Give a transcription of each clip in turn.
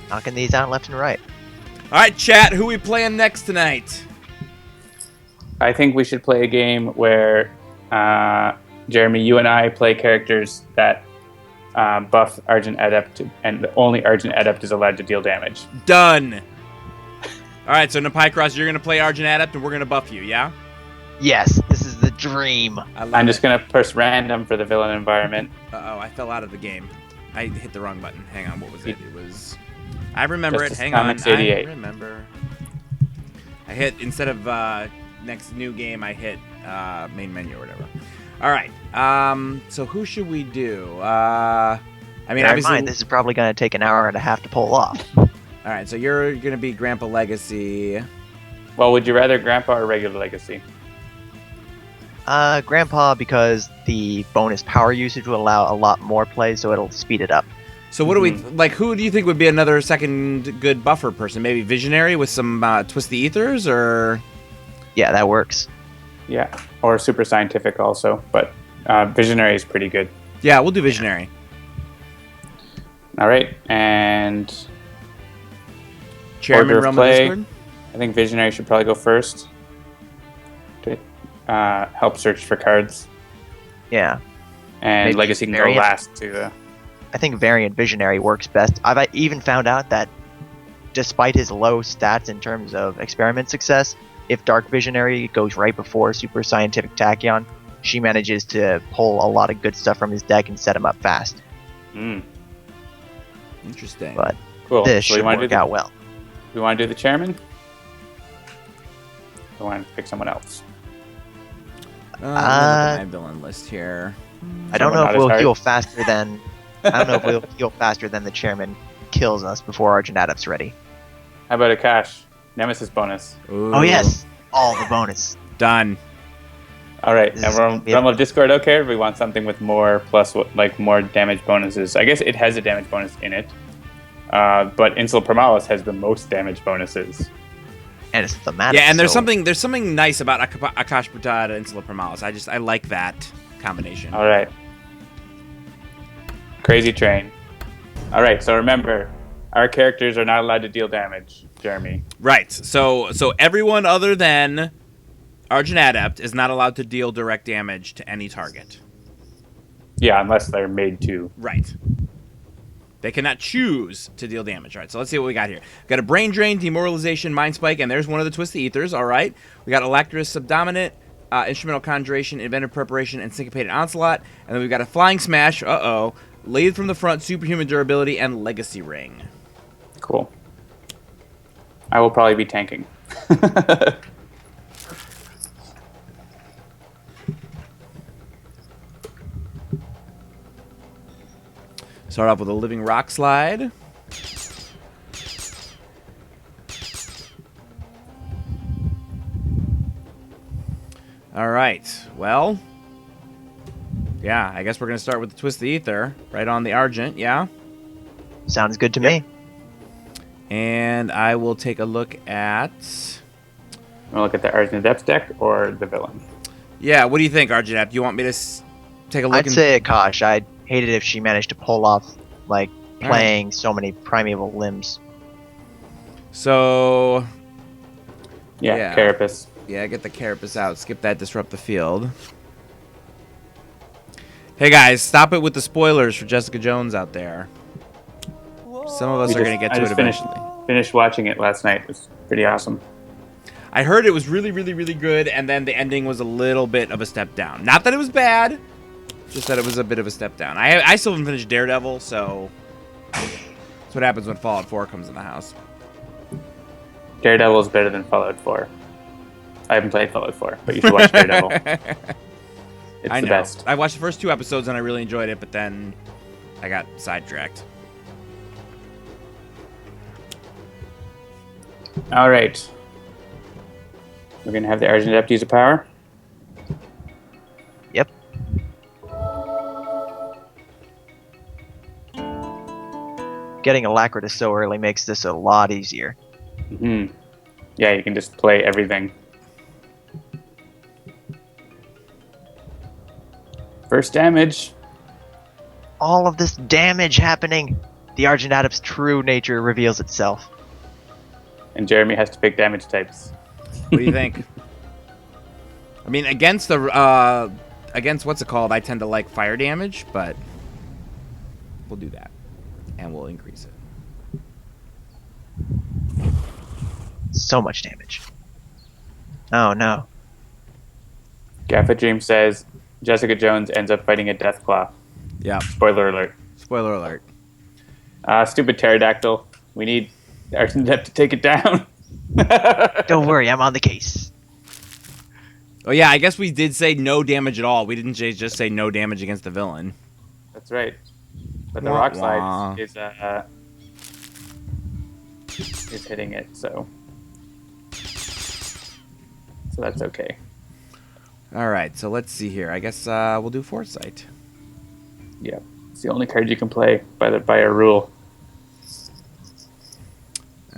knocking these out left and right. All right, chat. Who we playing next tonight? I think we should play a game where, Jeremy, you and I play characters that buff Argent Adept, and only Argent Adept is allowed to deal damage. Done. All right, so Nepicross, you're going to play Argent Adept, and we're going to buff you, yeah? Yes, this is the dream. I'm just going to press random for the villain environment. Uh-oh, I fell out of the game. I hit the wrong button. Hang on, what was it? It was... I remember Justice it. Hang on. Comics 88. I remember. I hit, instead of next new game, I hit main menu or whatever. All right. So who should we do? I mean, Bear in obviously... mind, this is probably going to take an hour and a half to pull off. All right, so you're going to be Grandpa Legacy. Well, would you rather Grandpa or regular Legacy? Grandpa, because the bonus power usage will allow a lot more play, so it'll speed it up. So what do we... Like, who do you think would be another second good buffer person? Maybe Visionary with some Twist the Ethers, or... Yeah, that works. Yeah, or Super Scientific also, but Visionary is pretty good. Yeah, we'll do Visionary. All right, and Chairman order of Realm of play. Discord? I think Visionary should probably go first to help search for cards, Yeah. and Maybe Legacy can go Variant. last to the... I think Variant Visionary works best. I've even found out that despite his low stats in terms of experiment success, if Dark Visionary goes right before Super Scientific Tachyon, she manages to pull a lot of good stuff from his deck and set him up fast. Interesting. But Cool. this So should work out well. we want to do the chairman? I want to pick someone else. Look at my villain list here. I don't Someone know not if as we'll hard? heal faster than the chairman kills us before Argent Adept's ready. How about Akash? Nemesis bonus. Ooh. Oh yes, all the bonus. Done. All right, This and is we're gonna be a- Realm of Discord. Okay, we want something with more more damage bonuses. I guess it has a damage bonus in it, but Insular Primalis has the most damage bonuses. And it's thematic. Yeah, and there's so something nice about Akash'Bhuta and Insular Primalis. I like that combination. All right, crazy train. All right, so remember, our characters are not allowed to deal damage. Jeremy. Right. So everyone other than Argent Adept is not allowed to deal direct damage to any target. Yeah, unless they're made to. Right. They cannot choose to deal damage. All right, so let's see what we got here. We've got a Brain Drain, Demoralization, Mind Spike, and there's one of the Twisted Ethers. All right. We got Electrous Subdominant, Instrumental Conjuration, Inventive Preparation, and Syncopated Onslaught. And then we've got a Flying Smash, Laid from the Front, Superhuman Durability, and Legacy Ring. Cool. I will probably be tanking. Start off with a Living Rock Slide. All right. Well, yeah, I guess we're going to start with the Twist the Ether right on the Argent, yeah? sounds good to me. And I will take a look at... We'll look at the Argent Adept deck or the villain. Yeah, what do you think, Argent Adept? Do you want me to take a look? I'd say Akash. I'd hate it if she managed to pull off, like, All playing so many primeval limbs. So, Yeah, Yeah. Carapace. yeah, get the Carapace out. Skip that, disrupt the field. Hey guys, stop it with the spoilers for Jessica Jones out there. Some of us are going to get to it eventually. Finished watching it last night. It was pretty awesome. I heard it was really, really, really good, and then the ending was a little bit of a step down. Not that it was bad, just that it was a bit of a step down. I still haven't finished Daredevil, so that's what happens when Fallout 4 comes in the house. Daredevil is better than Fallout 4. I haven't played Fallout 4, but you should watch Daredevil. It's I the know. best. I watched the first 2 episodes and I really enjoyed it, but then I got sidetracked. All right. We're going to have the Argent Adept use a power. Yep. Getting Alacritus so early makes this a lot easier. Mm-hmm. Yeah, you can just play everything. First damage. All of this damage happening. The Argent Adept's true nature reveals itself. And Jeremy has to pick damage types. What do you think? I mean, against what's it called? I tend to like fire damage, but we'll do that, and we'll increase it. So much damage. Oh no. Gaffa Dream says Jessica Jones ends up fighting a Deathclaw. Yeah. Spoiler alert. Spoiler alert. Stupid pterodactyl. We need Argent Adept to take it down. Don't worry, I'm on the case. Oh yeah, I guess we did say no damage at all. We didn't just say no damage against the villain. That's right. But the Wah, rock wah. slide is hitting it, so that's okay. All right, so let's see here. I guess we'll do Foresight. Yeah, it's the only card you can play by a rule.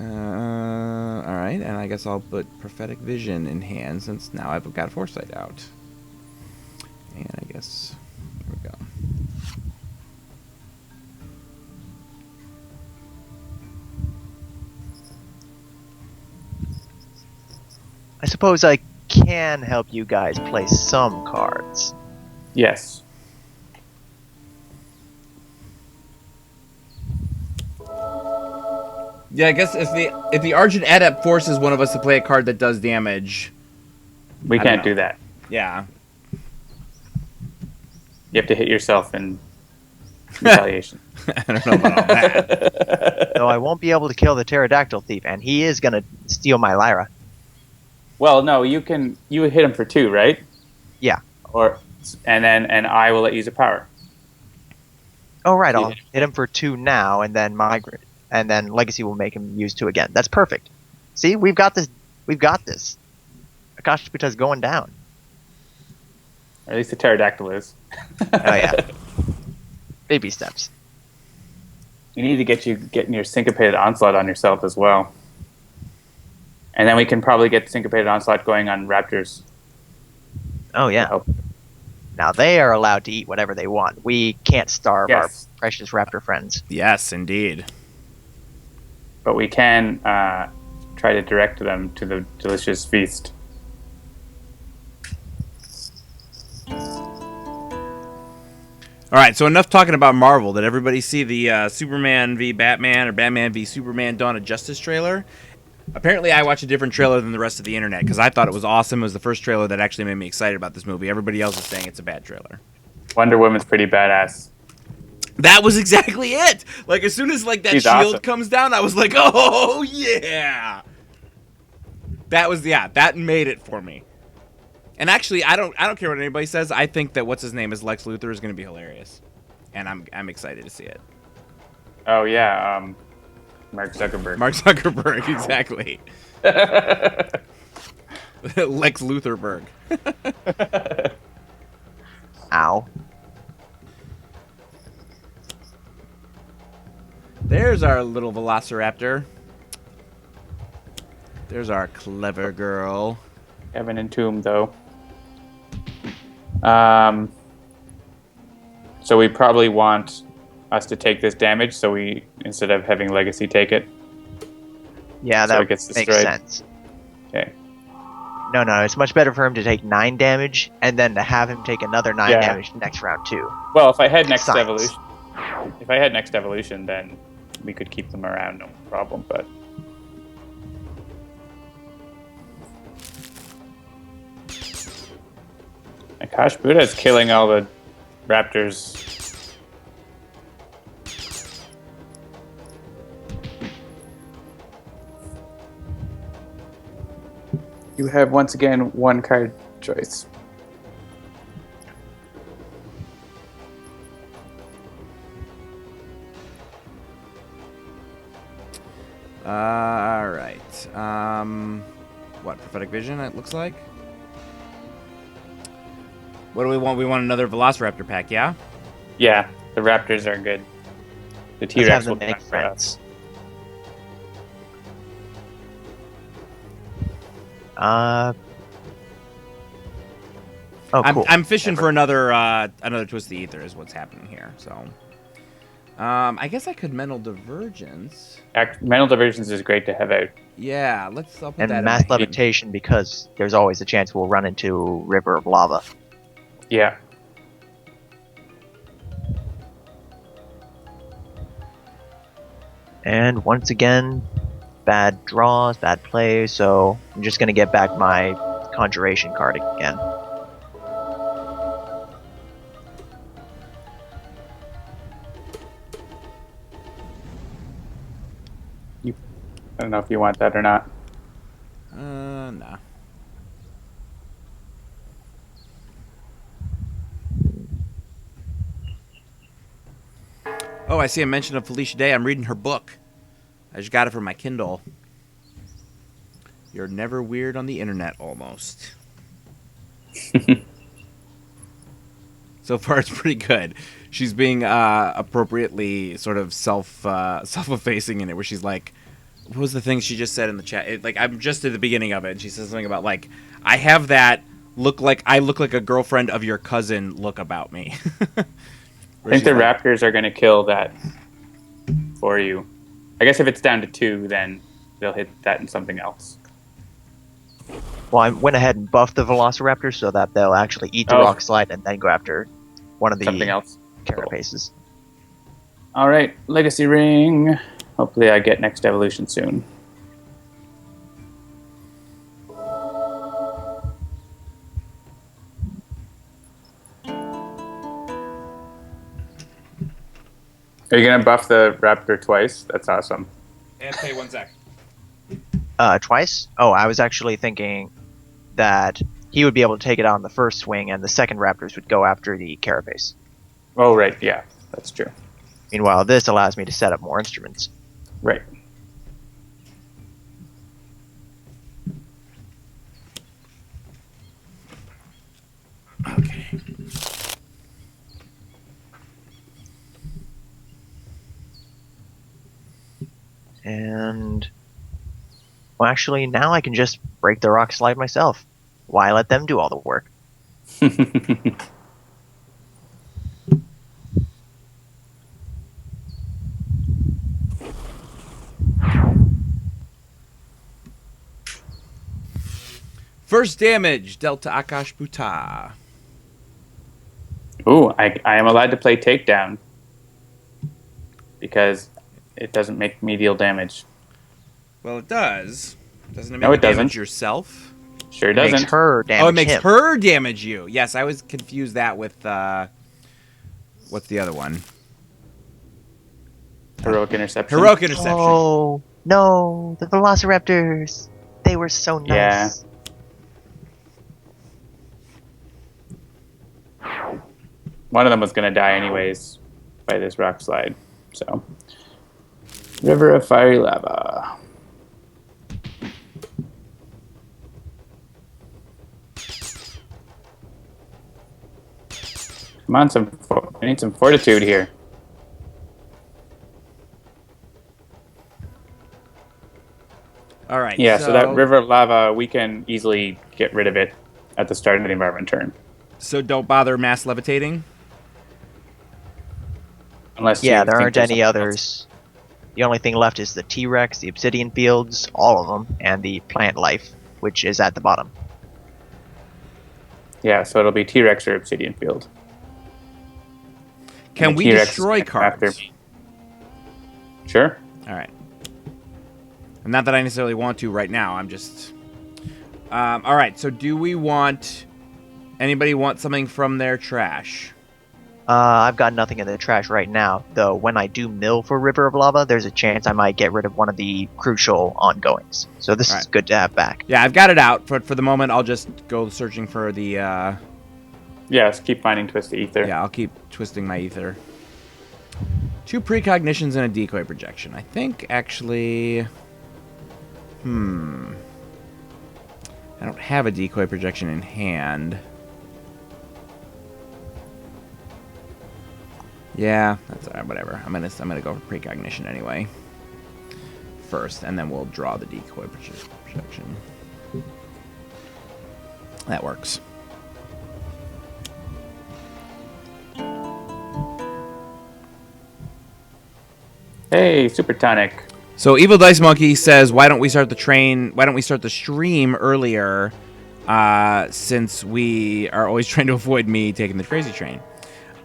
All right, and I guess I'll put Prophetic Vision in hand since now I've got Foresight out. And I guess there we go. I suppose I can help you guys play some cards. Yes. Yeah, I guess if the Argent Adept forces one of us to play a card that does damage, We I can't don't know. do that. yeah. You have to hit yourself in retaliation. I don't know about all that. Though I won't be able to kill the pterodactyl thief, and he is gonna steal my Lyra. Well, no, you would hit him for 2, right? Yeah. And I will let you use a power. Oh right, I'll Yeah. hit him for 2 now, and then migrate, and then Legacy will make him use 2 again. That's perfect. See, we've got this. We've got this. Akash'Bhuta's going down. Or at least the pterodactyl is. Oh yeah. Baby steps. You need to getting your syncopated onslaught on yourself as well. And then we can probably get syncopated onslaught going on raptors. Oh yeah. Oh, Now they are allowed to eat whatever they want. We can't starve our yes, precious raptor friends. Yes, indeed. but we can try to direct them to the delicious feast. All right, so enough talking about Marvel. Did everybody see the Superman v Batman or Batman v Superman Dawn of Justice trailer? Apparently, I watched a different trailer than the rest of the internet because I thought it was awesome. It was the first trailer that actually made me excited about this movie. Everybody else is saying it's a bad trailer. Wonder Woman's pretty badass. That was exactly it. Like as soon as like that She's shield awesome. comes down, I was like, "Oh yeah!" That made it for me. And actually, I don't care what anybody says. I think that what's his name is Lex Luthor is going to be hilarious, and I'm excited to see it. Oh yeah, Mark Zuckerberg. Mark Zuckerberg, exactly. Lex Luthorberg. Ow. There's our little Velociraptor. There's our clever girl. Kevin and Tomb, though. So we probably want us to take this damage, so we instead of having Legacy take it. Yeah, So that it gets makes destroyed. sense. Okay. No, it's much better for him to take 9 damage and then to have him take another 9 Yeah. damage next round too. Well, if I had next Science. evolution, then we could keep them around, no problem. But Akash'Bhuta is killing all the raptors. You have once again one card choice. All right. What prophetic vision? It looks like. What do we want? We want another Velociraptor pack, yeah? Yeah, the raptors are good. The Let's T-Rex have will them make connect for us. friends. Oh, cool. I'm fishing for another Twist the Ether is what's happening here. So, I guess I could mental divergence. Mental divergence is great to have out. Yeah, I'll put that And in mass my hand. levitation, because there's always a chance we'll run into River of Lava. Yeah. And once again, bad draws, bad plays, so I'm just gonna get back my Conjuration card again. I don't know if you want that or not. Nah. Oh, I see a mention of Felicia Day. I'm reading her book. I just got it from my Kindle. You're never weird on the internet, almost. So far, it's pretty good. She's being appropriately sort of self-effacing in it, where she's like, what was the thing she just said in the chat? I'm just at the beginning of it, and she says something about, like, I have that look like a girlfriend of your cousin look about me. I think the Raptors are going to kill that for you. I guess if it's down to 2, then they'll hit that in something else. Well, I went ahead and buffed the Velociraptors so that they'll actually eat the Rock Slide and then go after one of the something else. Carapaces. All right, Legacy Ring. Hopefully I get next evolution soon. Are you going to buff the Raptor twice? That's awesome. And pay 1 sec. Twice? Oh, I was actually thinking that he would be able to take it out on the first swing, and the second Raptors would go after the Carapace. Oh, right. Yeah, that's true. Meanwhile, this allows me to set up more instruments. Right. Okay. And... well, actually, now I can just break the Rock Slide myself. Why let them do all the work? First damage dealt to Akash'Bhuta. Ooh, I am allowed to play Takedown because it doesn't make me deal damage. Well, it does. Doesn't it make No, it you damage doesn't. Yourself? Sure It doesn't. makes her damage Oh, it makes him. her damage you. Yes, I was confused that with what's the other one? Heroic Interception. Heroic Interception. Oh, no, the Velociraptors. They were so nice. Yeah. One of them was going to die anyways by this rock slide. So, River of Fiery Lava. Come on, I need some fortitude here. All right. Yeah, so that River of Lava, we can easily get rid of it at the start of the environment turn. So don't bother mass levitating? Unless Yeah, you there think aren't there's any something others. else. The only thing left is the T-Rex, the Obsidian Fields, all of them, and the Plant Life, which is at the bottom. Yeah, so it'll be T-Rex or Obsidian Field. Can we T-Rex destroy cards? after. Sure. All right. And not that I necessarily want to right now. I'm just... all right, so do we want... Anybody want something from their trash? I've got nothing in the trash right now, though when I do mill for River of Lava, there's a chance I might get rid of one of the crucial ongoings. So this is good to have back. Yeah, I've got it out. For the moment, I'll just go searching for the... Yeah, let's keep finding Twisted Ether. Yeah, I'll keep twisting my ether. 2 precognitions and a decoy projection. I think, actually... I don't have a decoy projection in hand. Yeah, that's alright, whatever. I'm gonna go for precognition anyway. First, and then we'll draw the decoy projection. That works. Hey, Super Tonic. So Evil Dice Monkey says, why don't we start the stream earlier, since we are always trying to avoid me taking the crazy train.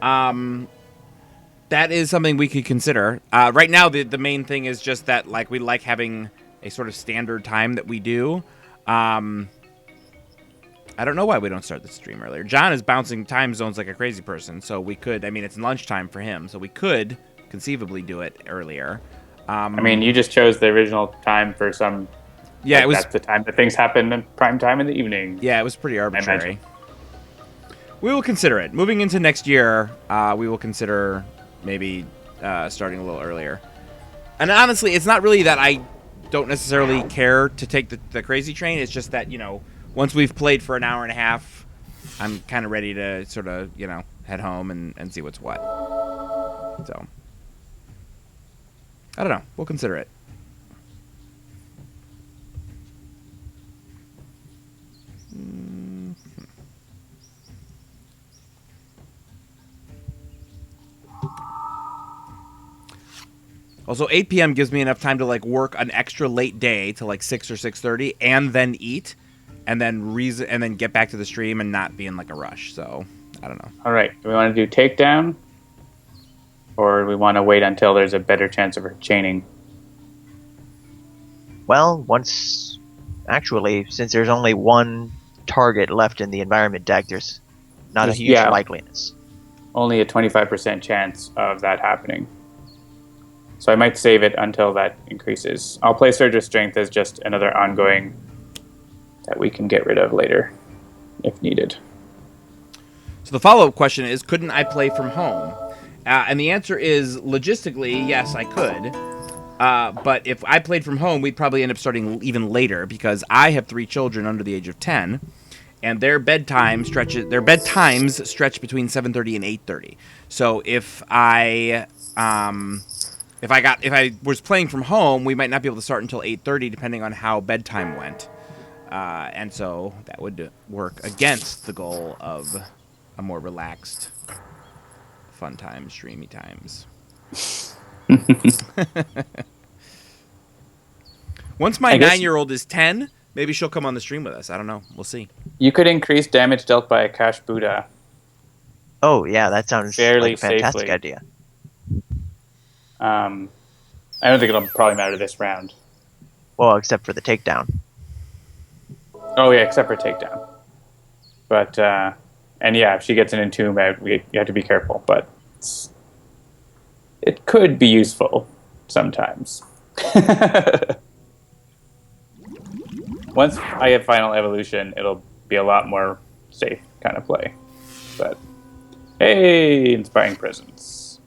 That is something we could consider. Right now, the main thing is just that like we like having a sort of standard time that we do. I don't know why we don't start the stream earlier. John is bouncing time zones like a crazy person, so we could. I mean, it's lunchtime for him, so we could conceivably do it earlier. I mean, you just chose the original time for some. Yeah, like, it was. That's the time that things happen in prime time in the evening. Yeah, it was pretty arbitrary. We will consider it. Moving into next year, we will consider maybe starting a little earlier. And honestly, it's not really that I don't necessarily care to take the crazy train. It's just that, once we've played for an hour and a half, I'm kind of ready to sort of, head home and see what's what. So, I don't know. We'll consider it. Also, 8 p.m. gives me enough time to like work an extra late day to like 6 or 6:30, and then eat, and then get back to the stream and not be in like a rush. So I don't know. All right. Do we want to do takedown, or do we want to wait until there's a better chance of her chaining? Well, since there's only one target left in the environment deck, there's not a huge likeliness. Only a 25% chance of that happening. So I might save it until that increases. I'll play Surge of Strength as just another ongoing that we can get rid of later, if needed. So the follow-up question is, couldn't I play from home? And the answer is, logistically, yes, I could. But if I played from home, we'd probably end up starting even later, because I have 3 children under the age of 10, and their bedtimes stretch between 7:30 and 8:30. So if I was playing from home, we might not be able to start until 8:30, depending on how bedtime went. And so that would work against the goal of a more relaxed, fun time, streamy times. Once my 9-year-old is 10, maybe she'll come on the stream with us. I don't know. We'll see. You could increase damage dealt by Akash'Bhuta. Oh, yeah, that sounds fairly like a fantastic safely. idea. I don't think it'll probably matter this round. Well, except for the takedown. Oh, yeah, except for takedown. But, and yeah, if she gets an entomb out, you have to be careful. But it could be useful sometimes. Once I have final evolution, it'll be a lot more safe kind of play. But, hey, Inspiring Presence.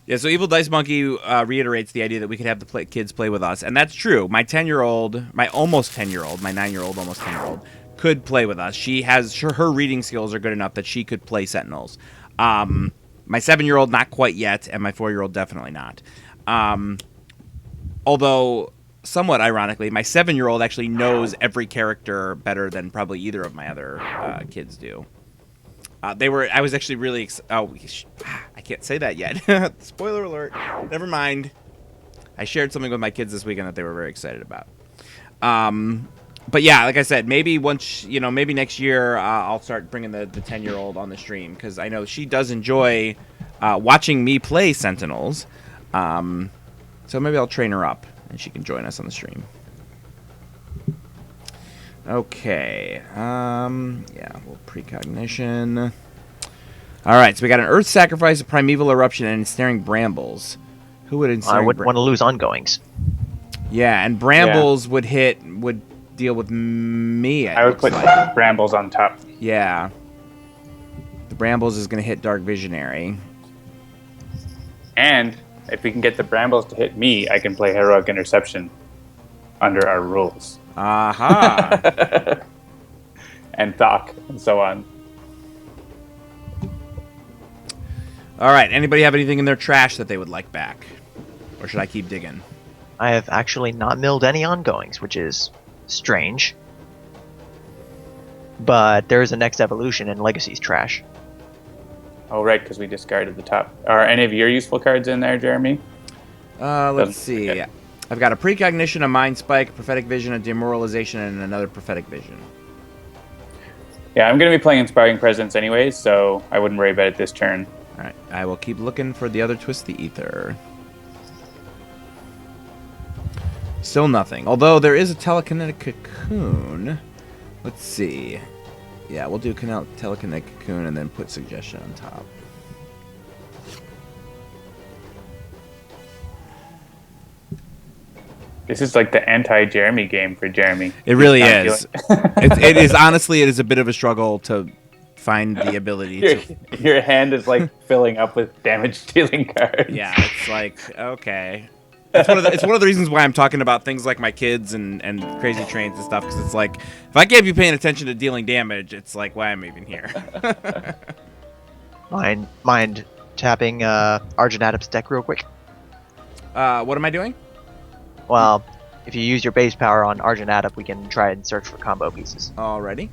Yeah, so Evil Dice Monkey reiterates the idea that we could have the kids play with us. And that's true. My 10-year-old, my almost 10-year-old, my 9-year-old, almost 10-year-old, could play with us. She has, her reading skills are good enough that she could play Sentinels. My 7-year-old, not quite yet, and my 4-year-old, definitely not. Although, somewhat ironically, my 7-year-old actually knows every character better than probably either of my other kids do. I was actually really I can't say that yet. Spoiler alert. Never mind. I shared something with my kids this weekend that they were very excited about. But yeah, like I said, maybe maybe next year I'll start bringing the 10-year-old on the stream, because I know she does enjoy watching me play Sentinels. So maybe I'll train her up and she can join us on the stream. Okay. Yeah, a little precognition. All right, so we got an Earth Sacrifice, a Primeval Eruption, and Ensnaring Brambles. Who would ensnare? I wouldn't want to lose ongoings. Yeah, and Brambles would deal with me. I would put Brambles on top. Yeah. The Brambles is going to hit Dark Visionary. And if we can get the Brambles to hit me, I can play Heroic Interception under our rules. Aha! And Thok, and so on. All right, anybody have anything in their trash that they would like back? Or should I keep digging? I have actually not milled any ongoings, which is strange. But there is a next evolution, and Legacy's trash. Oh, right, because we discarded the top. Are any of your useful cards in there, Jeremy? Let's see. I've got a precognition, a mind spike, prophetic vision, a demoralization, and another prophetic vision. Yeah, I'm going to be playing Inspiring Presence anyways, so I wouldn't worry about it this turn. All right, I will keep looking for the other Twist the Ether. Still nothing. Although there is a telekinetic cocoon. Let's see. Yeah, we'll do telekinetic cocoon and then put suggestion on top. This is like the anti-Jeremy game for Jeremy. It really is. It is honestly, it is a bit of a struggle to find the ability to. Your hand is like filling up with damage-dealing cards. Yeah, it's like okay. It's one of the reasons why I'm talking about things like my kids and crazy trains and stuff, because it's like if I can't be paying attention to dealing damage, it's like why am I even here? Mind tapping Argent Adept's deck real quick. What am I doing? Well, if you use your base power on Argent Adept, we can try and search for combo pieces. Alrighty.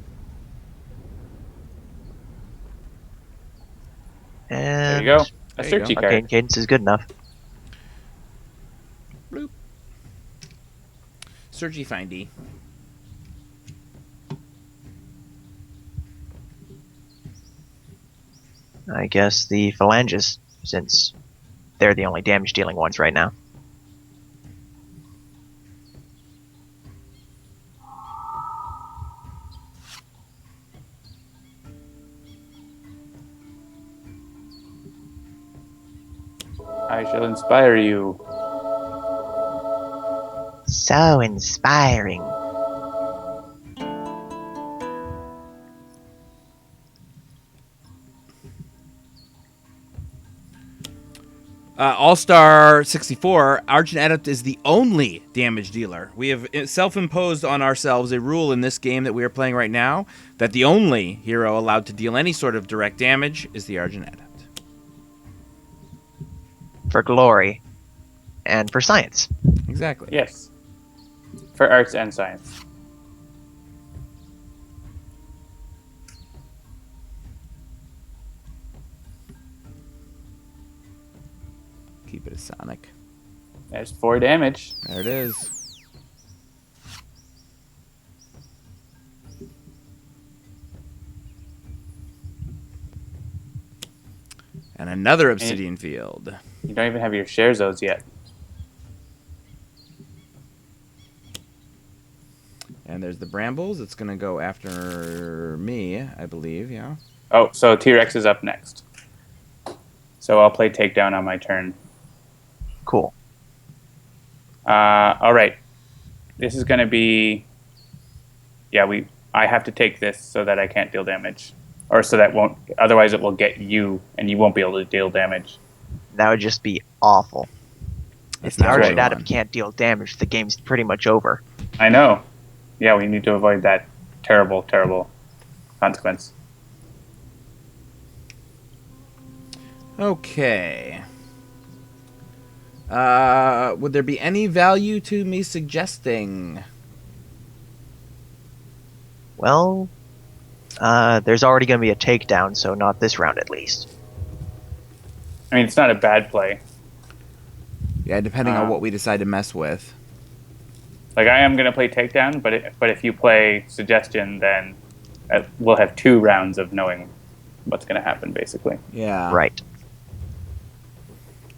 And There you go. A There you searchy go. card. Arcane Cadence is good enough. Bloop. Searchy findy. I guess the Phalanges, since they're the only damage-dealing ones right now. I shall inspire you. So inspiring. All-Star 64, Argent Adept is the only damage dealer. We have self-imposed on ourselves a rule in this game that we are playing right now that the only hero allowed to deal any sort of direct damage is the Argent Adept. For glory. And for science. Exactly. Yes. For arts and science. Keep it a Sonic. There's 4 damage. There it is. And another Obsidian Field. You don't even have your share zones yet. And there's the Brambles. It's going to go after me, I believe, yeah. Oh, so T-Rex is up next. So I'll play Takedown on my turn. Cool. All right. This is going to be... Yeah, I have to take this so that I can't deal damage. Or so that won't... Otherwise it will get you, and you won't be able to deal damage. That would just be awful. That's If the not Argent right. Adept can't deal damage, the game's pretty much over. I know. Yeah, we need to avoid that terrible, terrible consequence. Okay. Would there be any value to me suggesting? Well, there's already going to be a takedown, so not this round at least. I mean, it's not a bad play. Yeah, depending on what we decide to mess with. Like, I am going to play Takedown, but if you play Suggestion, then we'll have 2 rounds of knowing what's going to happen, basically. Yeah. Right.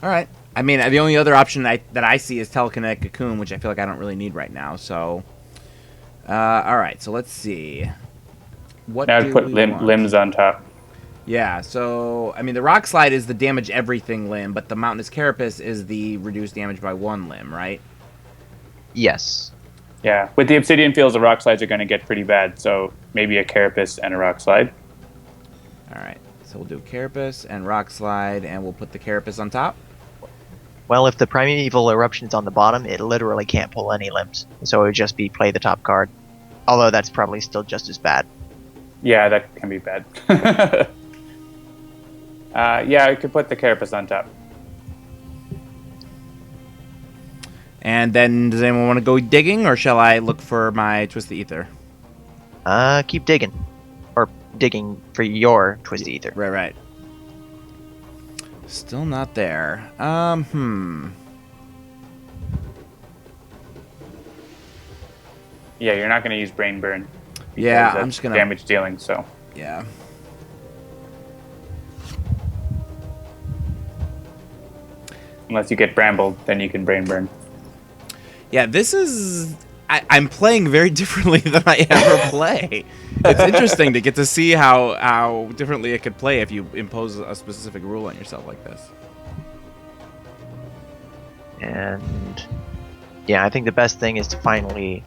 All right. I mean, the only other option that I see is Telekinetic Cocoon, which I feel like I don't really need right now. So, all right. So let's see. What Now do I'd put we want? limbs on top. Yeah. So I mean, the Rock Slide is the damage everything limb, but the Mountainous Carapace is the reduced damage by 1 limb, right? Yes. Yeah, with the Obsidian Fields, the Rock Slides are going to get pretty bad, so maybe a Carapace and a Rock Slide. All right. So we'll do Carapace and Rock Slide, and we'll put the Carapace on top. Well, if the Primeval Eruption's on the bottom, it literally can't pull any limbs. So it would just be play the top card. Although that's probably still just as bad. Yeah, that can be bad. Yeah, I could put the Carapace on top. And then, does anyone want to go digging, or shall I look for my Twist the Ether? Keep digging. Or digging for your Twisted Ether. Right. Still not there. Yeah, you're not going to use Brain Burn. Yeah, That's I'm just gonna. damage dealing. So Yeah. unless you get brambled, then you can Brain Burn. Yeah, this is. I'm playing very differently than I ever play. It's interesting to get to see how differently it could play if you impose a specific rule on yourself like this. And yeah, I think the best thing is to finally.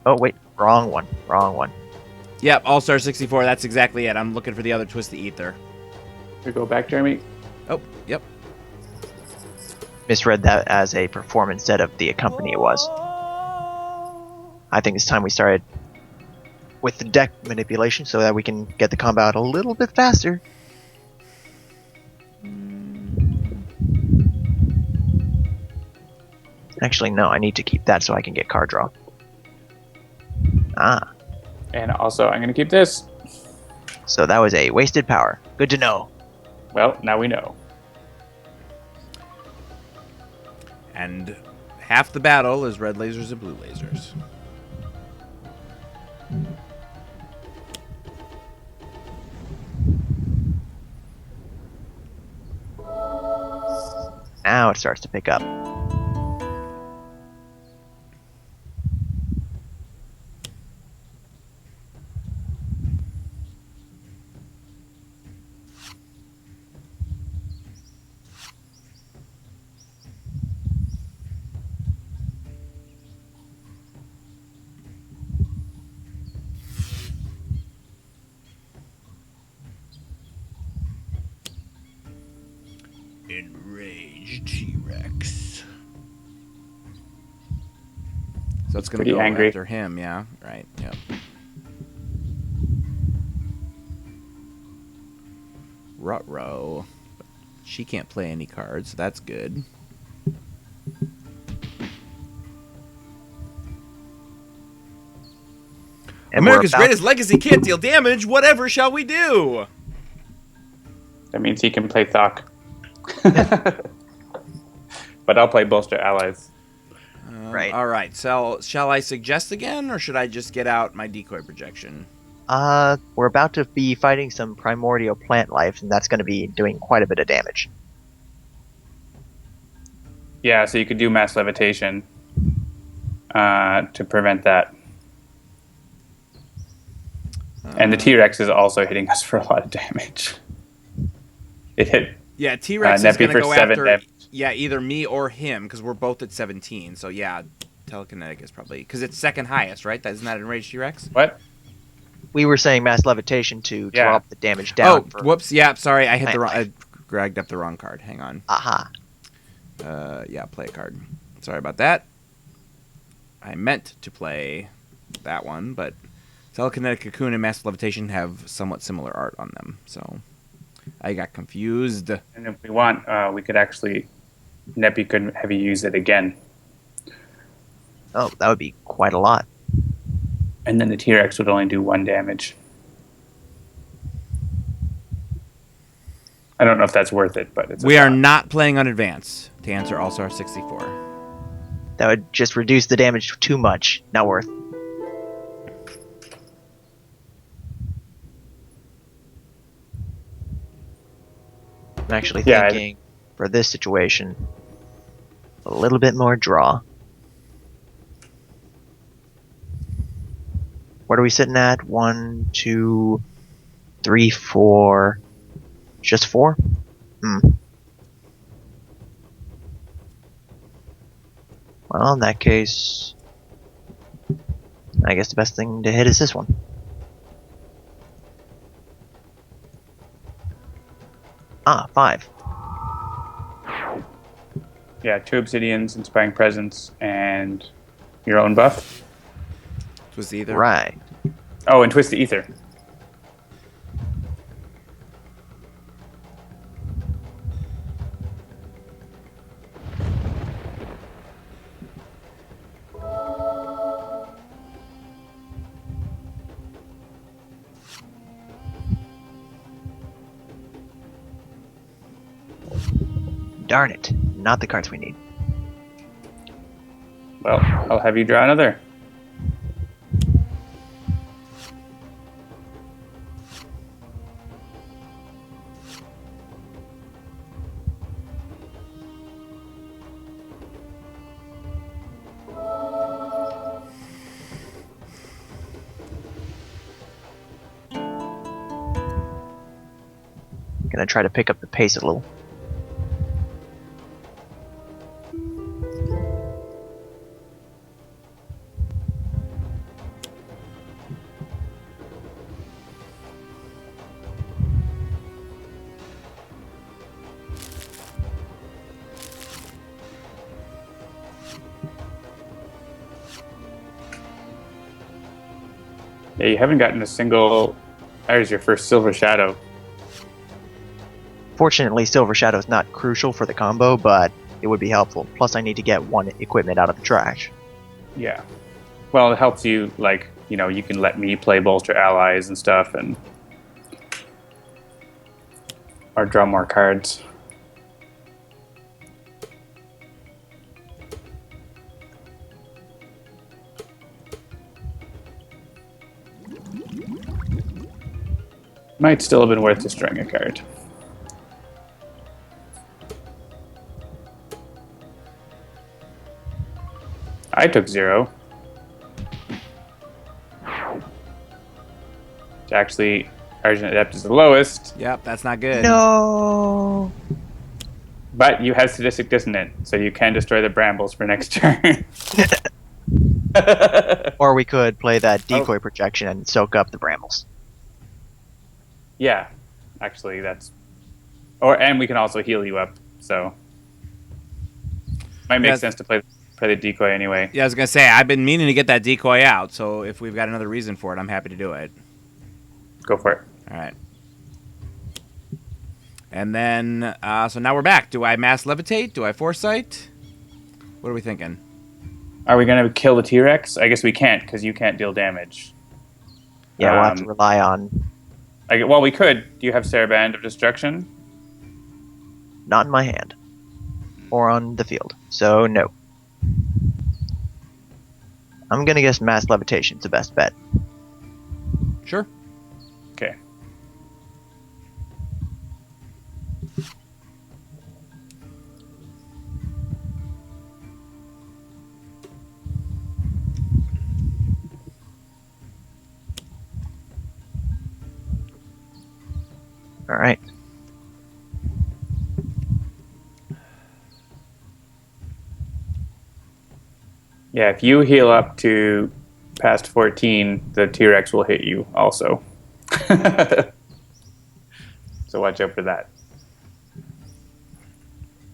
Oh wait, wrong one. Wrong one. Yep, All-Star 64. That's exactly it. I'm looking for the other Twisted Ether. We go back, Jeremy. Oh, yep. Misread that as a perform instead of the accompany it was. I think it's time we started with the deck manipulation so that we can get the combo out a little bit faster. Actually, no, I need to keep that so I can get card draw. Ah, And also, I'm going to keep this. so that was a wasted power. Good to know. Well, now we know. And half the battle is red lasers and blue lasers. Now it starts to pick up. Enraged T-Rex. So it's going to Pretty go angry. after him, yeah? Right, yep. Ruh-roh. She can't play any cards, so that's good. And America's we're about- greatest legacy can't deal damage. Whatever shall we do? That means he can play Thok. But I'll play Bolster Allies. Right. All right. So, shall I suggest again, or should I just get out my decoy projection? We're about to be fighting some primordial plant life, and that's going to be doing quite a bit of damage. Yeah, so you could do Mass Levitation to prevent that. And the T-Rex is also hitting us for a lot of damage. It hit Yeah, T-Rex is Neppy going to for go 7 after. damage. Yeah, either me or him, because we're both at 17. So yeah, telekinetic is probably because it's second highest, right? Isn't that enraged T-Rex? What? We were saying mass levitation to Yeah. drop the damage down. Oh, for whoops. Yeah, sorry, I hit the wrong. Plant I grabbed up the wrong card. Hang on. Aha. Yeah, play a card. Sorry about that. I meant to play that one, but telekinetic cocoon and mass levitation have somewhat similar art on them, so I got confused. And if we want, we could actually... Neppy could have you use it again. Oh, that would be quite a lot. And then the T-Rex would only do 1 damage. I don't know if that's worth it, but it's We are not playing on advance to answer All-Star 64. That would just reduce the damage too much. Not worth. I'm actually Yeah, thinking for this situation, a little bit more draw. What are we sitting at? 1, 2, 3, 4. Just 4? Well, in that case, I guess the best thing to hit is this one. Ah, 5. Yeah, 2 Obsidians, Inspiring Presence, and your own buff. Was either Right. Oh, and Twist the Ether. Darn it. Not the cards we need. Well, I'll have you draw another. Gonna try to pick up the pace a little. Yeah, you haven't gotten a single. There's your first Silver Shadow. Fortunately, Silver Shadow's not crucial for the combo, but it would be helpful. Plus, I need to get one equipment out of the trash. Yeah. Well, it helps you, like, you can let me play bolster allies and stuff, or draw more cards. Might still have been worth destroying a card. I took 0. Actually, Argent Adept is the lowest. Yep, that's not good. No. But you have Sadistic Dissonant, so you can destroy the brambles for next turn. Or we could play that decoy projection and soak up the brambles. Yeah, actually, and we can also heal you up, so might make sense to play the decoy anyway. Yeah, I was gonna say I've been meaning to get that decoy out, so if we've got another reason for it, I'm happy to do it. Go for it. All right. And then, so now we're back. Do I Mass Levitate? Do I Foresight? What are we thinking? Are we gonna kill the T-Rex? I guess we can't because you can't deal damage. Yeah, we'll have to rely on. Well, we could. Do you have Saraband of Destruction? Not in my hand. Or on the field. So, no. I'm gonna guess Mass Levitation's the best bet. Sure. Okay. Alright. Yeah, if you heal up to past 14, the T-Rex will hit you also. So watch out for that.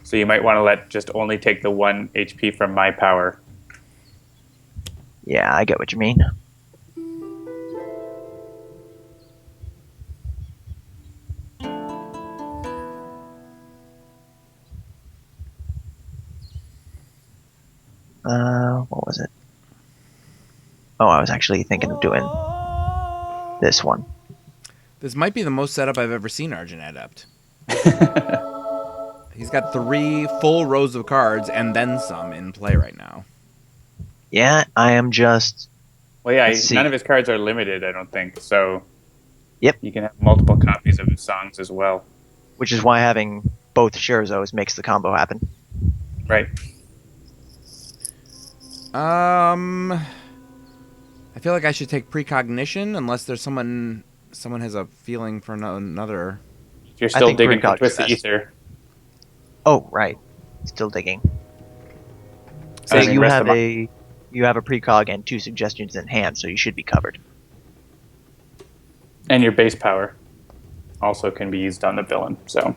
So you might want to just only take the 1 HP from my power. Yeah, I get what you mean. What was it? Oh, I was actually thinking of doing this one. This might be the most setup I've ever seen Argent Adept. He's got 3 full rows of cards and then some in play right now. Yeah, I am just... Well, yeah, none of his cards are limited, I don't think. So yep, you can have multiple copies of his songs as well. Which is why having both Scherzos makes the combo happen. Right. I feel like I should take Precognition unless there's someone has a feeling for another. If you're still digging for Twist the Ether. Oh, right. Still digging. So you have a precog and 2 suggestions in hand, so you should be covered. And your base power also can be used on the villain, so.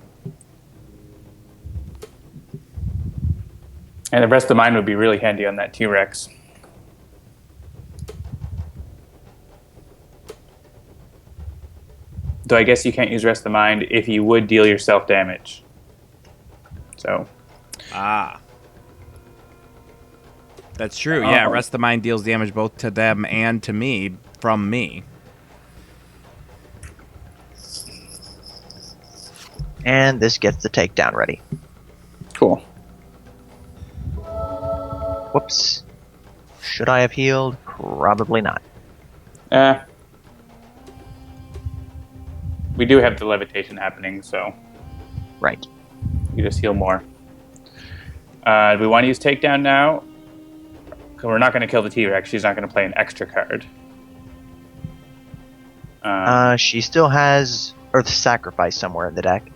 And the rest of the mine would be really handy on that T-Rex. Though I guess you can't use Rest of the Mind if you would deal yourself damage. So. Ah. That's true, yeah. Rest of the Mind deals damage both to them and to me from me. And this gets the takedown ready. Cool. Whoops. Should I have healed? Probably not. We do have the levitation happening, so. Right. You just heal more. Do we want to use takedown now? Because we're not going to kill the T-Rex. She's not going to play an extra card. She still has Earth Sacrifice somewhere in the deck.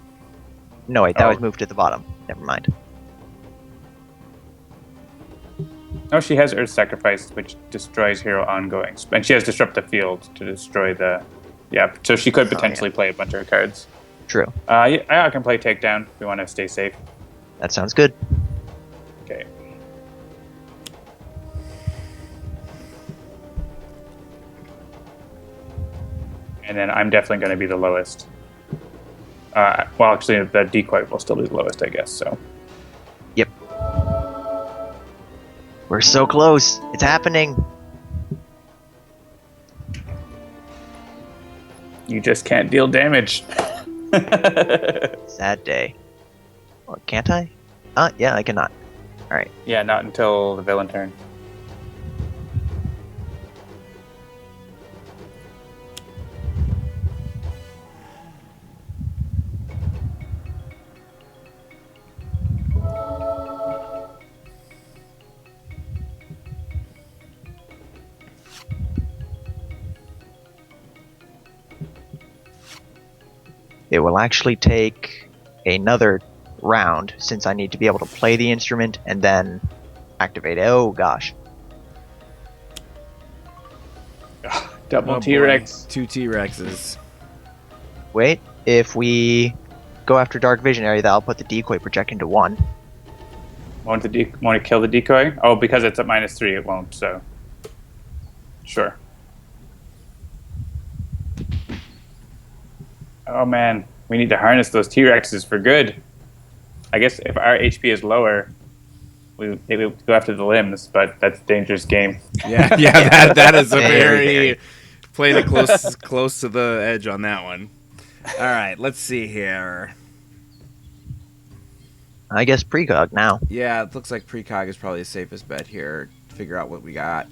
No, wait, that Oh. was moved to the bottom. Never mind. Oh, she has Earth Sacrifice, which destroys hero ongoing. And she has Disrupt the Field to destroy the... Yeah, so she could potentially play a bunch of cards. True. Yeah, I can play Takedown if we want to stay safe. That sounds good. Okay. And then I'm definitely going to be the lowest. Well, actually, the decoy will still be the lowest, I guess, so... Yep. We're so close. It's happening. You just can't deal damage. Sad day. Or can't I? Yeah, I cannot. Alright. Yeah, not until the villain turn. It will actually take another round since I need to be able to play the instrument and then activate it. Oh gosh. Double Oh, T-Rex. boy. 2 T-Rexes. Wait, if we go after Dark Visionary, that'll put the decoy project into 1. Want to kill the decoy? Oh, because it's at -3, it won't. So, sure. Oh man, we need to harness those T-Rexes for good. I guess if our HP is lower, we maybe go after the limbs, but that's a dangerous game. Yeah, that is a Very, very playing it close to the edge on that one. All right, let's see here. I guess precog now. Yeah, it looks like precog is probably the safest bet here. Figure out what we got.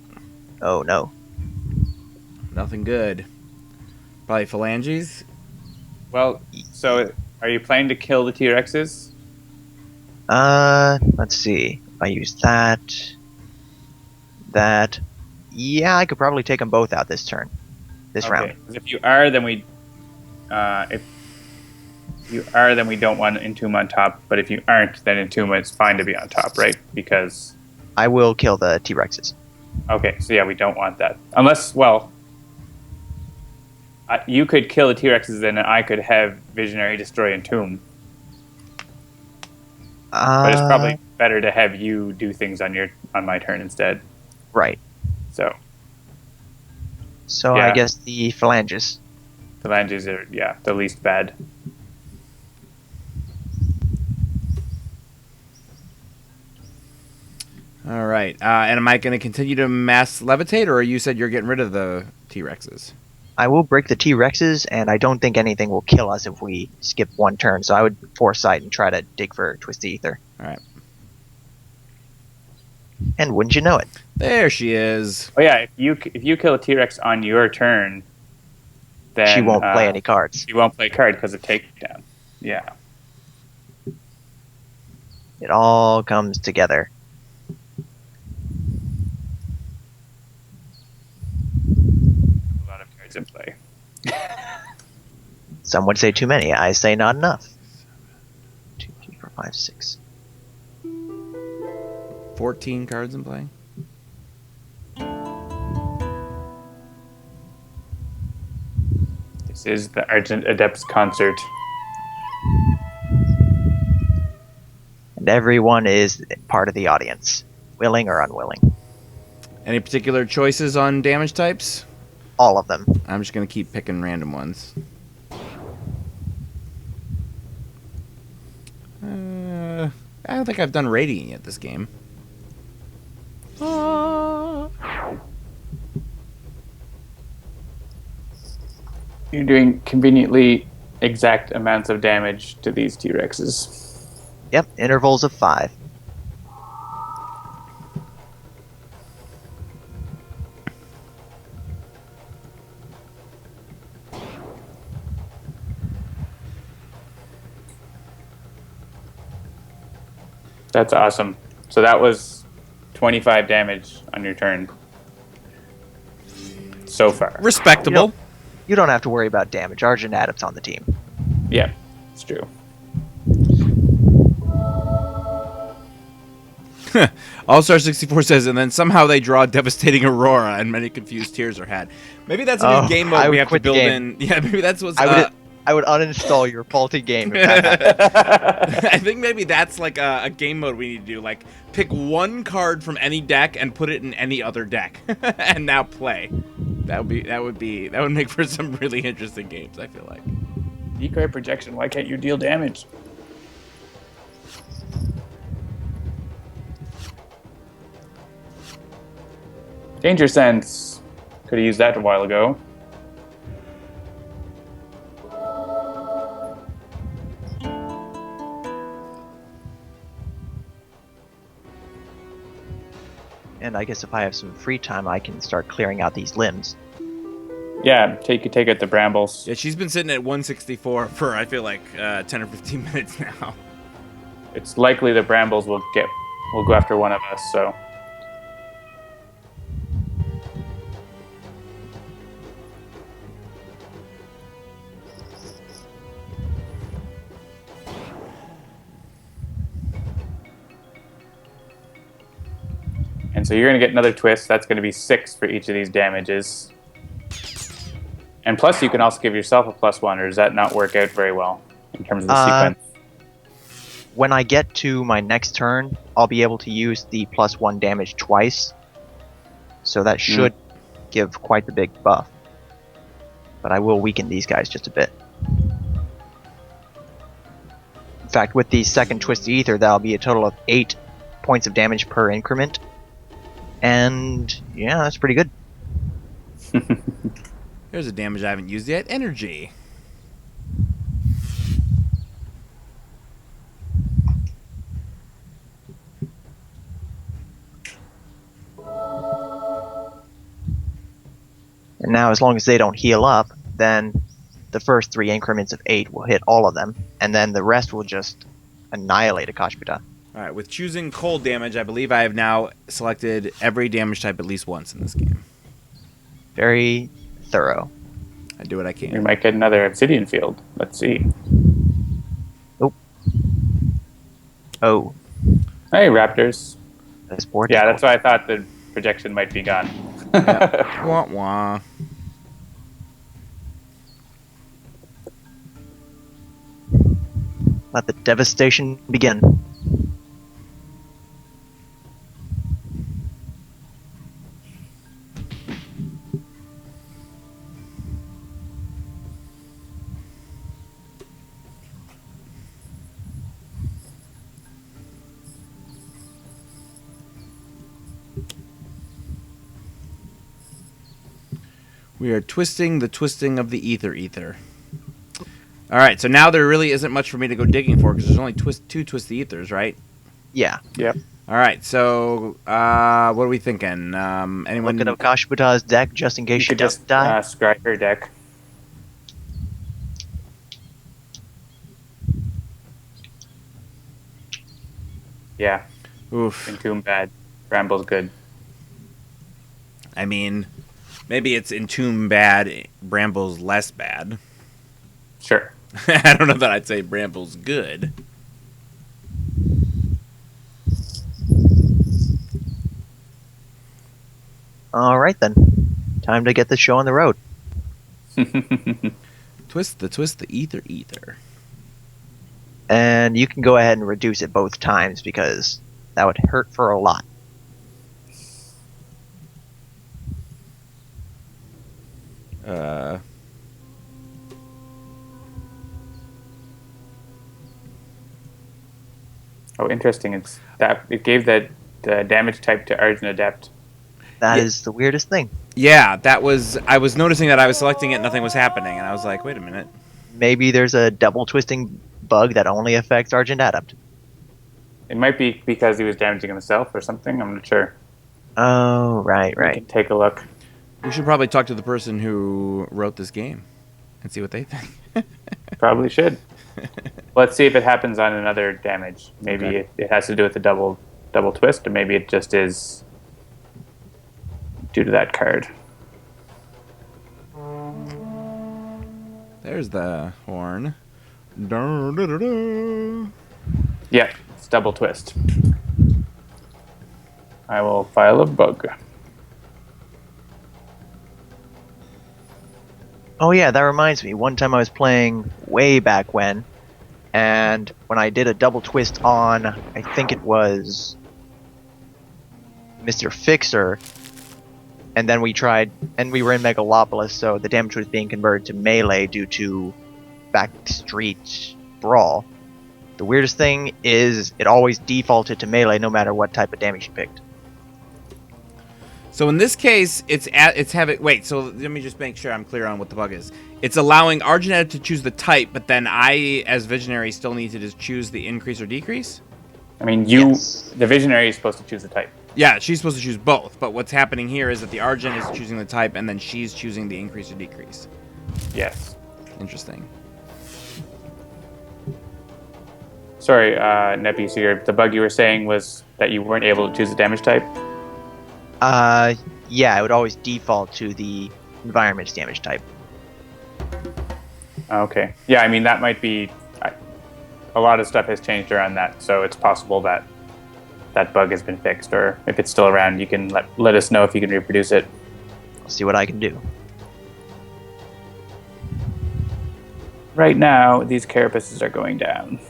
Oh no. Nothing good. Probably phalanges. Well, so are you planning to kill the T-Rexes? Let's see. If I use that. Yeah, I could probably take them both out this turn. This round. 'Cause if you are, then we don't want Entomb on top. But if you aren't, then Entomb is fine to be on top, right? Because I will kill the T-Rexes. okay, so yeah, we don't want that. Unless, well, you could kill the T-Rexes, and I could have Visionary destroy Entomb. But it's probably better to have you do things on my turn instead. Right. So I Yeah. guess the phalanges. phalanges are the least bad. All right. And am I going to continue to mass levitate, or you said you're getting rid of the T-Rexes? I will break the T-Rexes, and I don't think anything will kill us if we skip one turn, so I would foresight and try to dig for Twisted Ether. All right. And wouldn't you know it? There she is. Oh yeah, if you kill a T-Rex on your turn, then She won't play any cards. She won't play a card because of takedown. Yeah. It all comes together. A lot of cards in play. Some would say too many. I say not enough. 2, 3, 4, 5, 6. 14 cards in play. This is the Argent Adepts concert. And everyone is part of the audience, willing or unwilling. Any particular choices on damage types? All of them. I'm just going to keep picking random ones. I don't think I've done Radiant yet this game. You're doing conveniently exact amounts of damage to these T-Rexes. Yep, intervals of 5. That's awesome. So that was 25 damage on your turn. So far. Respectable. You don't have to worry about damage. Argent Adept's on the team. Yeah, it's true. All Star 64 says, and then somehow they draw devastating Aurora, and many confused tears are had. Maybe that's a new game mode we have to build in. Yeah, maybe that's what's. I would uninstall your faulty game if that happened. I think maybe that's like a game mode we need to do. Like, pick one card from any deck and put it in any other deck, and now play. That would make for some really interesting games, I feel like. Decoy projection. Why can't you deal damage? Danger Sense. Could have used that a while ago. And I guess if I have some free time, I can start clearing out these limbs. Yeah, take out the brambles. Yeah, she's been sitting at 164 for, I feel like, 10 or 15 minutes now. It's likely the brambles will go after one of us, so... And so you're going to get another twist. That's going to be 6 for each of these damages. And plus, you can also give yourself a +1, or does that not work out very well in terms of the sequence? When I get to my next turn, I'll be able to use the +1 damage twice. So that should give quite the big buff. But I will weaken these guys just a bit. In fact, with the second Twisted Ether, that'll be a total of 8 points of damage per increment. And yeah, that's pretty good. There's a damage I haven't used yet. Energy. And now, as long as they don't heal up, then the first 3 increments of 8 will hit all of them, and then the rest will just annihilate Akash'Bhuta. All right, with choosing cold damage, I believe I have now selected every damage type at least once in this game. Very thorough. I do what I can. We might get another obsidian field. Let's see. Oh. Hey, raptors. This board Yeah, that's why I thought the projection might be gone. Yeah. Wah wah. Let the devastation begin. We are twisting the twisting of the ether. All right, so now there really isn't much for me to go digging for because there's only 2 twisted ethers, right? Yeah. Yep. All right, so what are we thinking? Anyone? Look at Akash'Bhuta's deck just in case she doesn't die. Scry her deck. Yeah. Oof. Entomb bad. Bramble's good. I mean, maybe it's Entomb bad, Bramble's less bad. Sure. I don't know that I'd say Bramble's good. All right, then. Time to get the show on the road. Twist the ether. And you can go ahead and reduce it both times because that would hurt for a lot. Oh, interesting. It's that it gave the damage type to Argent Adept. That is the weirdest thing. Yeah, that was. I was noticing that I was selecting it, and nothing was happening, and I was like, "Wait a minute." Maybe there's a double twisting bug that only affects Argent Adept. It might be because he was damaging himself or something. I'm not sure. Oh, right. We can take a look. We should probably talk to the person who wrote this game and see what they think. Probably should. Let's see if it happens on another damage. Maybe Okay. it has to do with the double twist, or maybe it just is due to that card. There's the horn. Da, da, da, da. Yeah, it's double twist. I will file a bug. Oh yeah, that reminds me. One time I was playing way back when, and when I did a double twist on, I think it was Mr. Fixer, and then we tried, and we were in Megalopolis, so the damage was being converted to melee due to backstreet brawl. The weirdest thing is it always defaulted to melee no matter what type of damage you picked. So in this case, it's having... Wait, so let me just make sure I'm clear on what the bug is. It's allowing Argent Edit to choose the type, but then I, as Visionary, still need to just choose the increase or decrease? I mean, Yes. the Visionary is supposed to choose the type. Yeah, she's supposed to choose both, but what's happening here is that the Argent is choosing the type, and then she's choosing the increase or decrease. Yes. Interesting. Sorry, Neppy, so the bug you were saying was that you weren't able to choose the damage type? Yeah, it would always default to the environment's damage type. Okay. Yeah, I mean, that might be... a lot of stuff has changed around that, so it's possible that that bug has been fixed, or if it's still around, you can let us know if you can reproduce it. I'll see what I can do. Right now, these carapaces are going down.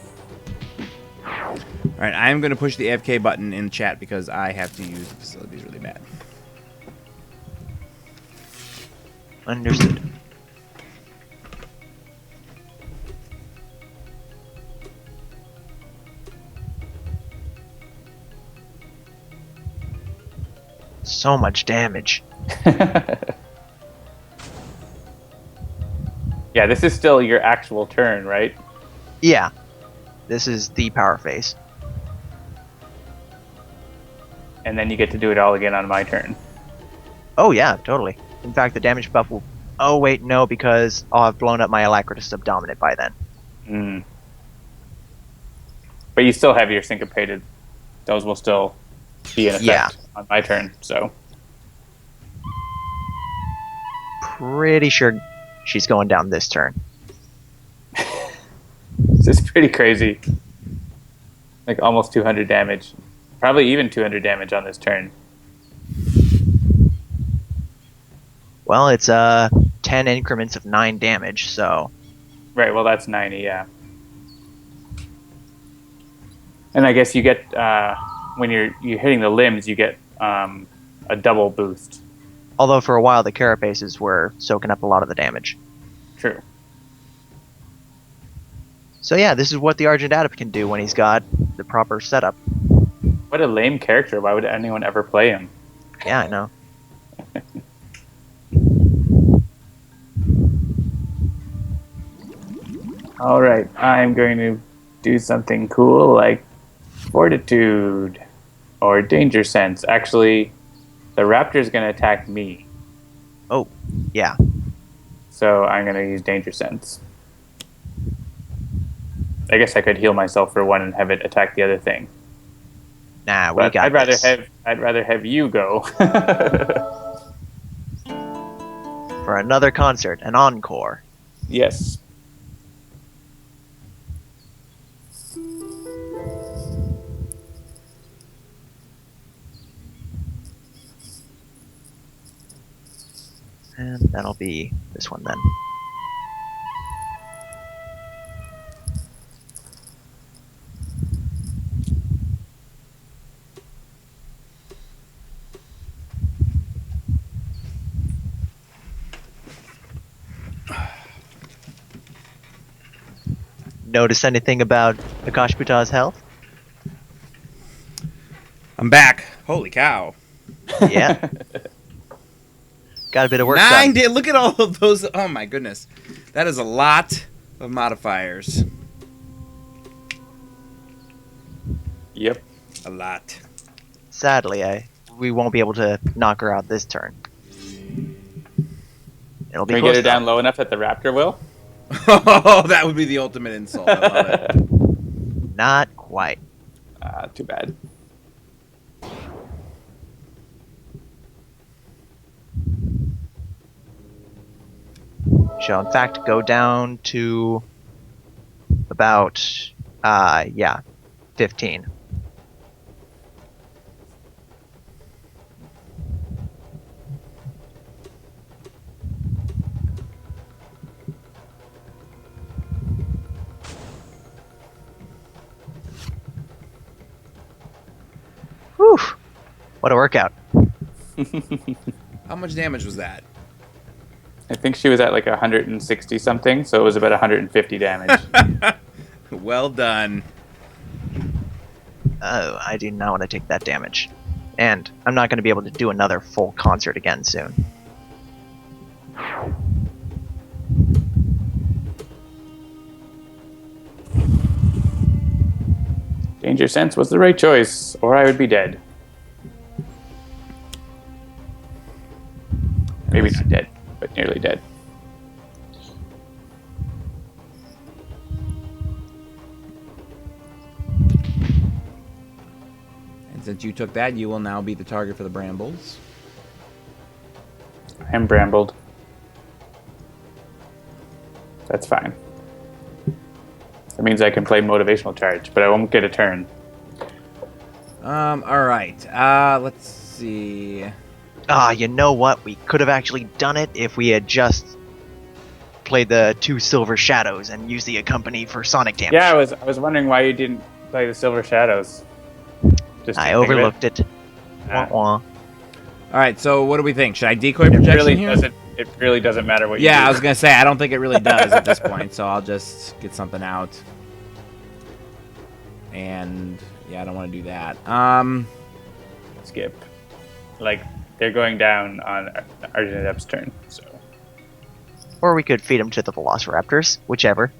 All right, I am going to push the AFK button in chat because I have to use the facilities really bad. Understood. So much damage. Yeah, this is still your actual turn, right? Yeah. This is the power phase. And then you get to do it all again on my turn. Oh yeah, totally. In fact, the damage buff will... Oh wait, no, because I'll have blown up my Alacritus Subdominant by then. Mm. But you still have your syncopated. Those will still be in effect Yeah. on my turn, so... Pretty sure she's going down this turn. This is pretty crazy. Like almost 200 damage. Probably even 200 damage on this turn. Well, it's 10 increments of 9 damage, so... Right, well that's 90, yeah. And I guess you get, when you're hitting the limbs, you get a double boost. Although for a while the carapaces were soaking up a lot of the damage. True. So yeah, this is what the Argent Adept can do when he's got the proper setup. What a lame character. Why would anyone ever play him? Yeah, I know. Alright, I'm going to do something cool like Fortitude or Danger Sense. Actually, the raptor's going to attack me. Oh, yeah. So I'm going to use Danger Sense. I guess I could heal myself for one and have it attack the other thing. Nah, we But got this. I'd rather have you go. For another concert, an encore. Yes. And that'll be this one then. Notice anything about Akash'Bhuta's health? I'm back. Holy cow. Yeah. Got a bit of work 9 done. Look at all of those. Oh my goodness. That is a lot of modifiers. Yep. A lot. Sadly, we won't be able to knock her out this turn. It'll be Can we close get her down though. low enough that the raptor will? Oh, that would be the ultimate insult. I love it. Not quite. Too bad. Shall in fact go down to about, yeah, 15. What a workout. How much damage was that? I think she was at like 160 something, so it was about 150 damage. Well done. Oh, I do not want to take that damage. And I'm not going to be able to do another full concert again soon. Danger Sense was the right choice, or I would be dead. Maybe not dead, but nearly dead. And since you took that, you will now be the target for the brambles. I am brambled. That's fine. That means I can play motivational charge, but I won't get a turn. All right. Let's see. Ah, you know what? We could have actually done it if we had just played the 2 Silver Shadows and used the Accompany for sonic damage. Yeah, I was wondering why you didn't play the Silver Shadows. Just I didn't think of overlooked it. Ah. Wah, wah. All right. So what do we think? Should I decoy projection here? It really doesn't matter what you do. Yeah, I was gonna say I don't think it really does at this point. So I'll just get something out. And yeah, I don't want to do that. Skip. Like, they're going down on Arjun Adept's turn, so. Or we could feed them to the Velociraptors, whichever.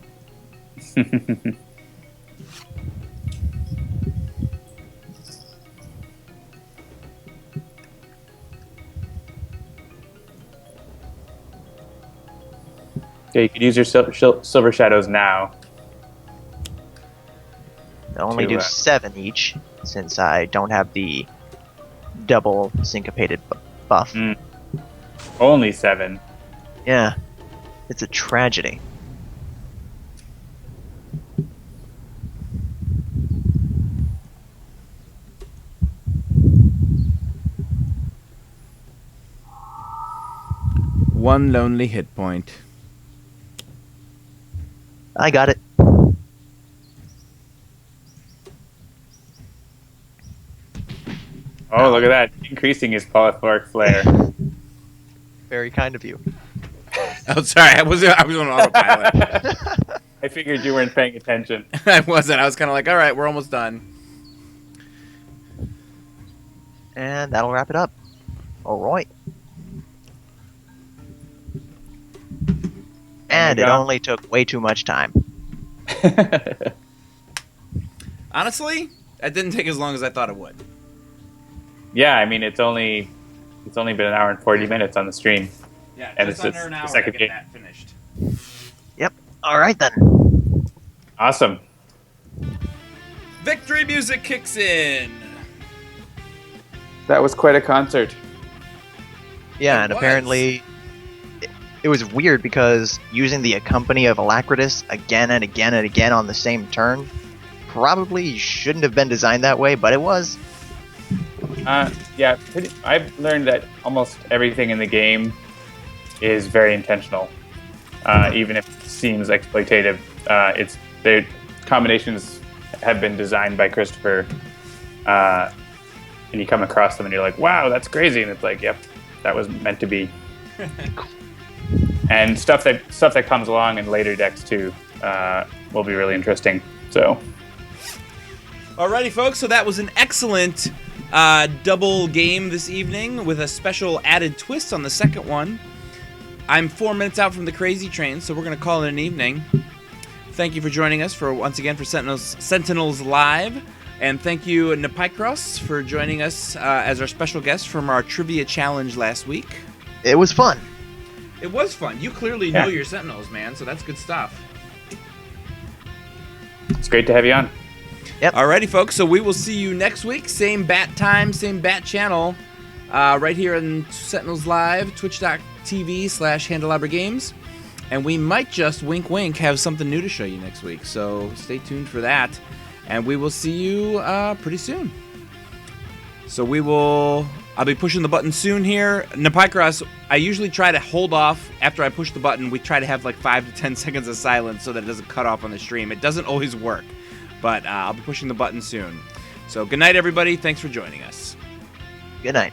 Yeah, you could use your Silver Shadows now. They'll only To, do 7 each, since I don't have the double syncopated buff. Only 7. Yeah, it's a tragedy. One lonely hit point. I got it. Oh, look at that. Increasing his polyphoric flare. Very kind of you. Oh, sorry. I was on autopilot. I figured you weren't paying attention. I wasn't. I was kind of like, all right, we're almost done. And that'll wrap it up. Alright. And it God. only took way too much time. Honestly, that didn't take as long as I thought it would. Yeah, I mean, it's only been an hour and 40 minutes on the stream. Yeah, And just it's under an the hour second to game. get that finished. Yep. Alright then. Awesome. Victory music kicks in. That was quite a concert. Yeah, It and was. apparently it was weird because using the Accompany of Alacritus again and again and again on the same turn probably shouldn't have been designed that way, but it was. Yeah, I've learned that almost everything in the game is very intentional, even if it seems exploitative. Their combinations have been designed by Christopher, and you come across them and you're like, "Wow, that's crazy!" And it's like, "Yep, that was meant to be." And stuff that comes along in later decks too will be really interesting. So, Alrighty, folks. So that was an excellent double game this evening with a special added twist on the second one. I'm 4 minutes out from the crazy train, so we're going to call it an evening. Thank you for joining us once again for Sentinels Live. And thank you, Nepicross, for joining us as our special guest from our trivia challenge last week. It was fun. It was fun. You clearly know your Sentinels, man, so that's good stuff. it's great to have you on. Alrighty, folks, so we will see you next week. Same bat time, same bat channel, right here on Sentinels Live, twitch.tv/Handelabra Games. And we might just, wink wink, have something new to show you next week. So stay tuned for that. And we will see you pretty soon. So I'll be pushing the button soon here. Nepicross, I usually try to hold off after I push the button. We try to have like 5 to 10 seconds of silence so that it doesn't cut off on the stream. It doesn't always work, but I'll be pushing the button soon. So good night, everybody. Thanks for joining us. Good night.